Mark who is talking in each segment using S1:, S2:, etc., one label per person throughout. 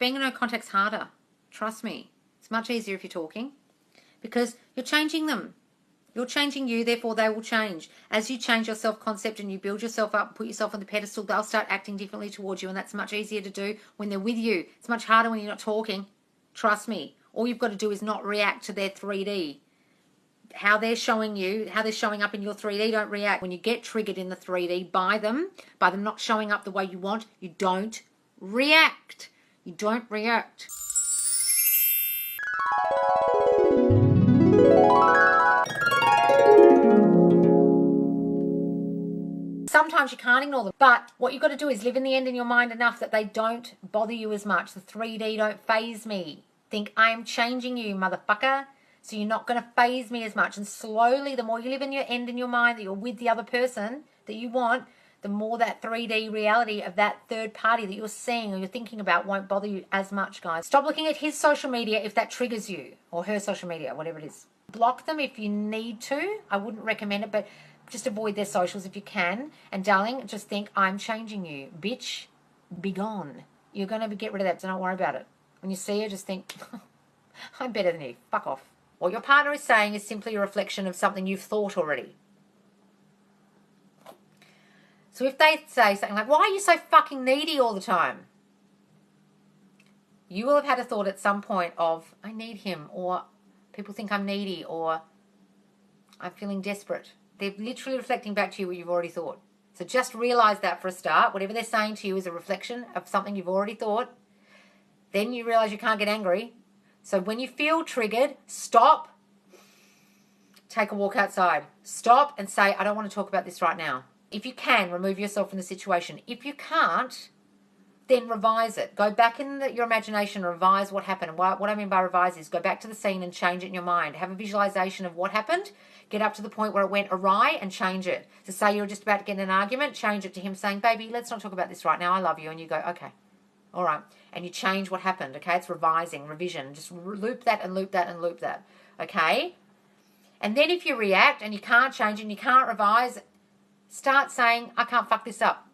S1: being in no contact's harder. Trust me. It's much easier if you're talking because you're changing them. You're changing you, therefore they will change. As you change your self-concept and you build yourself up, put yourself on the pedestal, they'll start acting differently towards you, and that's much easier to do when they're with you. It's much harder when you're not talking. Trust me. All you've got to do is not react to their 3D. How they're showing you, how they're showing up in your 3D, don't react. When you get triggered in the 3D by them not showing up the way you want, you don't react. You don't react. Sometimes you can't ignore them, but what you've got to do is live in the end in your mind enough that they don't bother you as much. The 3D don't faze me. Think, I am changing you, motherfucker. So you're not going to faze me as much. And slowly, the more you live in your end in your mind that you're with the other person that you want, the more that 3D reality of that third party that you're seeing or you're thinking about won't bother you as much, guys. Stop looking at his social media if that triggers you, or her social media, whatever it is. Block them if you need to. I wouldn't recommend it, but just avoid their socials if you can. And darling, just think, I'm changing you. Bitch, be gone. You're going to get rid of that, so don't worry about it. When you see her, just think, I'm better than you. Fuck off. What your partner is saying is simply a reflection of something you've thought already. So if they say something like, why are you so fucking needy all the time? You will have had a thought at some point of, I need him, or people think I'm needy, or I'm feeling desperate. They're literally reflecting back to you what you've already thought. So just realize that for a start. Whatever they're saying to you is a reflection of something you've already thought. Then you realize you can't get angry. So when you feel triggered, stop. Take a walk outside. Stop and say, I don't want to talk about this right now. If you can, remove yourself from the situation. If you can't, then revise it. Go back in your imagination and revise what happened. And what I mean by revise is go back to the scene and change it in your mind. Have a visualization of what happened. Get up to the point where it went awry and change it. So say you're just about to get in an argument, change it to him saying, baby, let's not talk about this right now. I love you. And you go, okay, all right. And you change what happened, okay? It's revising, revision. Just loop that and loop that and loop that, okay? And then if you react and you can't change and you can't revise, start saying, I can't fuck this up.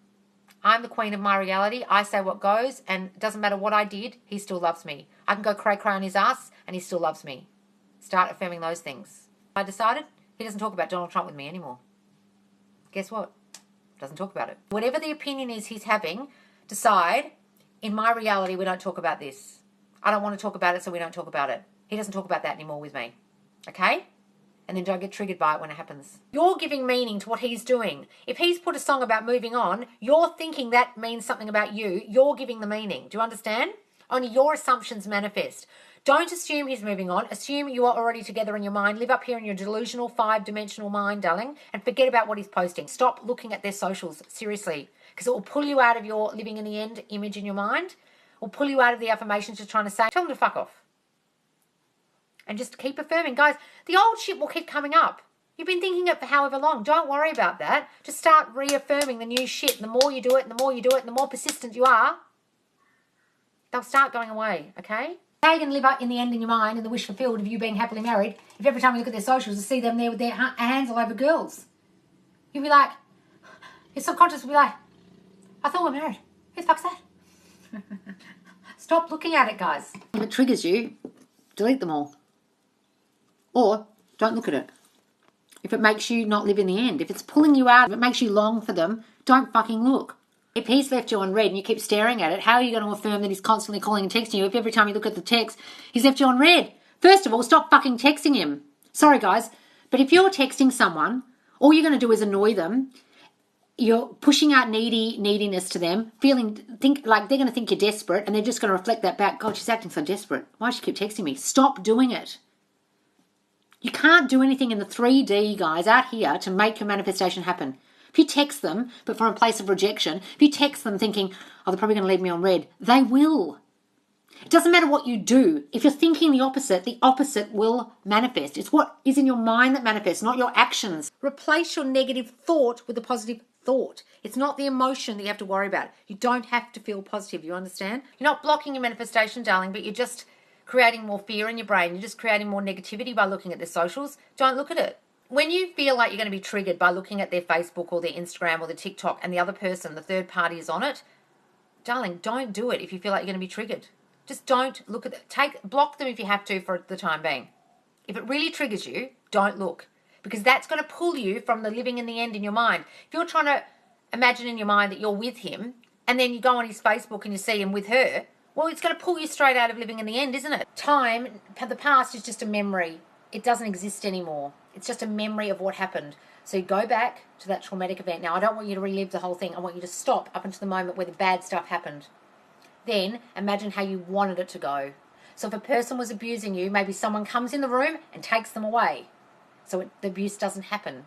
S1: I'm the queen of my reality. I say what goes, and it doesn't matter what I did, he still loves me. I can go cray-cray on his ass, and he still loves me. Start affirming those things. I decided he doesn't talk about Donald Trump with me anymore. Guess what? Doesn't talk about it. Whatever the opinion is he's having, decide, in my reality, we don't talk about this. I don't want to talk about it, so we don't talk about it. He doesn't talk about that anymore with me. Okay? And then don't get triggered by it when it happens. You're giving meaning to what he's doing. If he's put a song about moving on, you're thinking that means something about you. You're giving the meaning. Do you understand? Only your assumptions manifest. Don't assume he's moving on. Assume you are already together in your mind. Live up here in your delusional 5-dimensional mind, darling, and forget about what he's posting. Stop looking at their socials, seriously, because it will pull you out of your living in the end image in your mind. It will pull you out of the affirmations you're trying to say. Tell them to fuck off. And just keep affirming. Guys, the old shit will keep coming up. You've been thinking it for however long. Don't worry about that. Just start reaffirming the new shit. And the more you do it, and the more you do it, and the more persistent you are, they'll start going away, okay? How are you going to live up in the end in your mind and the wish fulfilled of you being happily married if every time you look at their socials you see them there with their hands all over girls? You'll be like, your subconscious will be like, I thought we were married. Who the fuck's that? Stop looking at it, guys. If it triggers you, delete them all. Or don't look at it. If it makes you not live in the end, if it's pulling you out, if it makes you long for them, don't fucking look. If he's left you on red and you keep staring at it, how are you going to affirm that he's constantly calling and texting you if every time you look at the text, he's left you on red? First of all, stop fucking texting him. Sorry, guys, but if you're texting someone, all you're going to do is annoy them. You're pushing out neediness to them, think like they're going to think you're desperate, and they're just going to reflect that back. God, she's acting so desperate. Why does she keep texting me? Stop doing it. You can't do anything in the 3D, guys, out here to make your manifestation happen. If you text them, but from a place of rejection, if you text them thinking, oh, they're probably going to leave me on red, they will. It doesn't matter what you do. If you're thinking the opposite will manifest. It's what is in your mind that manifests, not your actions. Replace your negative thought with a positive thought. It's not the emotion that you have to worry about. You don't have to feel positive, you understand? You're not blocking your manifestation, darling, but you're just creating more fear in your brain. You're just creating more negativity by looking at their socials. Don't look at it. When you feel like you're going to be triggered by looking at their Facebook or their Instagram or their TikTok and the other person, the third party is on it, darling, don't do it if you feel like you're going to be triggered. Just don't look at it. Block them if you have to for the time being. If it really triggers you, don't look. Because that's going to pull you from the living in the end in your mind. If you're trying to imagine in your mind that you're with him, and then you go on his Facebook and you see him with her, well, it's going to pull you straight out of living in the end, isn't it? Time, the past is just a memory. It doesn't exist anymore. It's just a memory of what happened. So you go back to that traumatic event. Now, I don't want you to relive the whole thing. I want you to stop up until the moment where the bad stuff happened. Then imagine how you wanted it to go. So if a person was abusing you, maybe someone comes in the room and takes them away. So the abuse doesn't happen.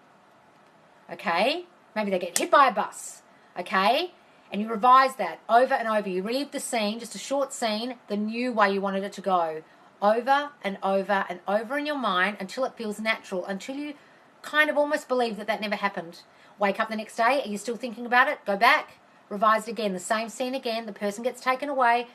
S1: Okay? Maybe they get hit by a bus. Okay? And you revise that over and over. You relive the scene, just a short scene, the new way you wanted it to go. Over and over and over in your mind until it feels natural, until you kind of almost believe that never happened. Wake up the next day, are you still thinking about it? Go back, revise it again, the same scene again, the person gets taken away,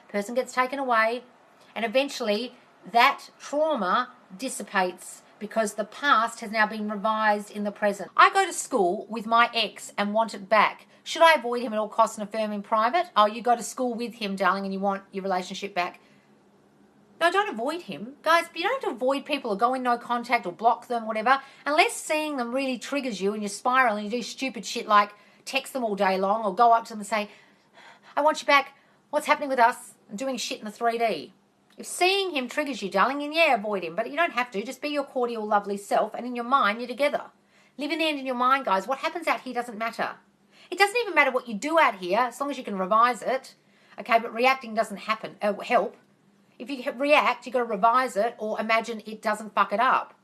S1: and eventually that trauma dissipates because the past has now been revised in the present. I go to school with my ex and want it back. Should I avoid him at all costs and affirm in private? Oh, you go to school with him, darling, and you want your relationship back. No, don't avoid him. Guys, you don't have to avoid people or go in no contact or block them, whatever, unless seeing them really triggers you and you spiral and you do stupid shit like text them all day long or go up to them and say, I want you back. What's happening with us? I'm doing shit in the 3D. If seeing him triggers you, darling, then yeah, avoid him. But you don't have to. Just be your cordial, lovely self, and in your mind, you're together. Live in the end in your mind, guys. What happens out here doesn't matter. It doesn't even matter what you do out here, as long as you can revise it. Okay, but reacting doesn't help. If you react, you've got to revise it or imagine it doesn't fuck it up.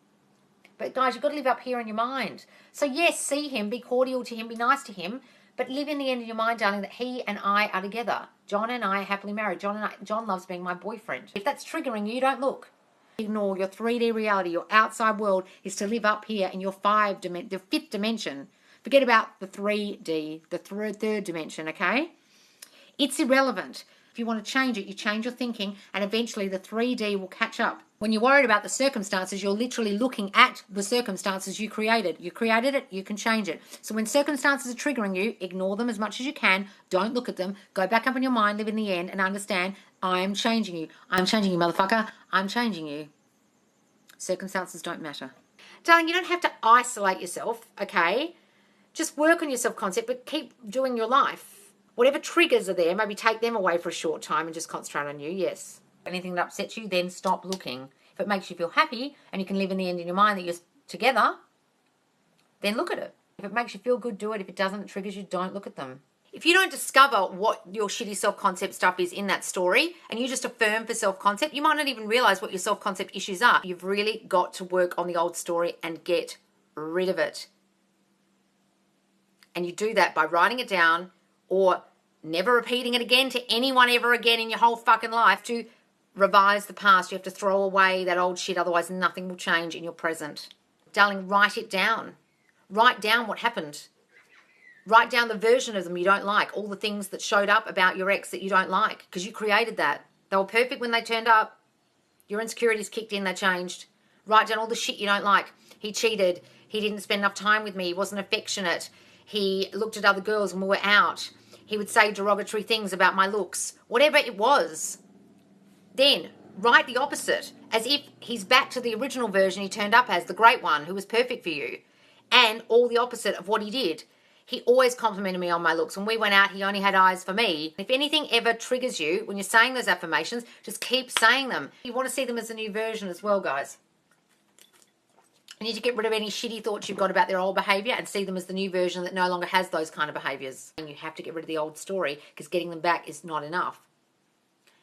S1: But guys, you've got to live up here in your mind. So yes, see him, be cordial to him, be nice to him, but live in the end of your mind, darling, that he and I are together. John and I are happily married. John loves being my boyfriend. If that's triggering you, don't look. Ignore your 3D reality. Your outside world is to live up here in your the fifth dimension. Forget about the 3D, the third dimension, okay? It's irrelevant. If you want to change it, you change your thinking, and eventually the 3D will catch up. When you're worried about the circumstances, you're literally looking at the circumstances you created. You created it, you can change it. So when circumstances are triggering you, ignore them as much as you can. Don't look at them. Go back up in your mind, live in the end, and understand, I am changing you. I'm changing you, motherfucker. I'm changing you. Circumstances don't matter. Darling, you don't have to isolate yourself, okay? Just work on your self-concept, but keep doing your life. Whatever triggers are there, maybe take them away for a short time and just concentrate on you, yes. Anything that upsets you, then stop looking. If it makes you feel happy and you can live in the end in your mind that you're together, then look at it. If it makes you feel good, do it. If it doesn't, it triggers you, don't look at them. If you don't discover what your shitty self-concept stuff is in that story and you just affirm for self-concept, you might not even realize what your self-concept issues are. You've really got to work on the old story and get rid of it. And you do that by writing it down or never repeating it again to anyone ever again in your whole fucking life. To revise the past, you have to throw away that old shit, otherwise nothing will change in your present. Darling, write it down. Write down what happened. Write down the version of them you don't like, all the things that showed up about your ex that you don't like, because you created that. They were perfect when they turned up. Your insecurities kicked in, they changed. Write down all the shit you don't like. He cheated. He didn't spend enough time with me. He wasn't affectionate. He looked at other girls when we were out. He would say derogatory things about my looks. Whatever it was. Then write the opposite, as if he's back to the original version he turned up as, the great one who was perfect for you. And all the opposite of what he did. He always complimented me on my looks. When we went out, he only had eyes for me. If anything ever triggers you when you're saying those affirmations, just keep saying them. You want to see them as a new version as well, guys. You need to get rid of any shitty thoughts you've got about their old behaviour and see them as the new version that no longer has those kind of behaviours. And you have to get rid of the old story, because getting them back is not enough.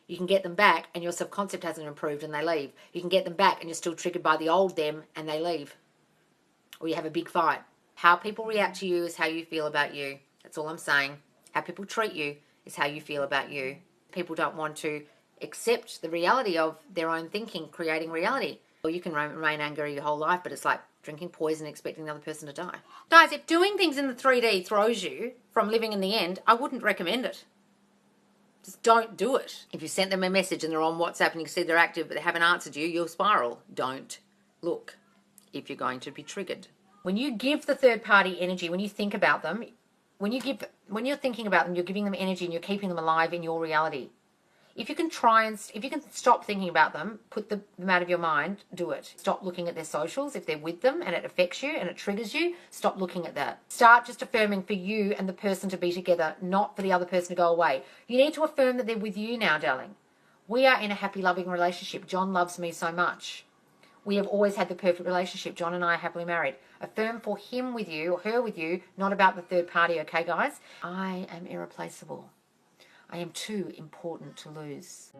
S1: You can get them back and your self-concept hasn't improved and they leave. You can get them back and you're still triggered by the old them and they leave. Or you have a big fight. How people react to you is how you feel about you. That's all I'm saying. How people treat you is how you feel about you. People don't want to accept the reality of their own thinking, creating reality. Or you can remain angry your whole life, but it's like drinking poison and expecting the other person to die. Guys, if doing things in the 3D throws you from living in the end, I wouldn't recommend it. Just don't do it. If you sent them a message and they're on WhatsApp and you can see they're active but they haven't answered you, you'll spiral. Don't look if you're going to be triggered. When you give the third party energy, when you think about them, when you're thinking about them, you're giving them energy and you're keeping them alive in your reality. if you can if you can stop thinking about them, put them out of your mind, do it. Stop looking at their socials. If they're with them and it affects you and it triggers you, stop looking at that. Start just affirming for you and the person to be together, not for the other person to go away. You need to affirm that they're with you now, darling. We are in a happy, loving relationship. John loves me so much. We have always had the perfect relationship. John and I are happily married. Affirm for him with you or her with you, not about the third party, okay, guys? I am irreplaceable. I am too important to lose.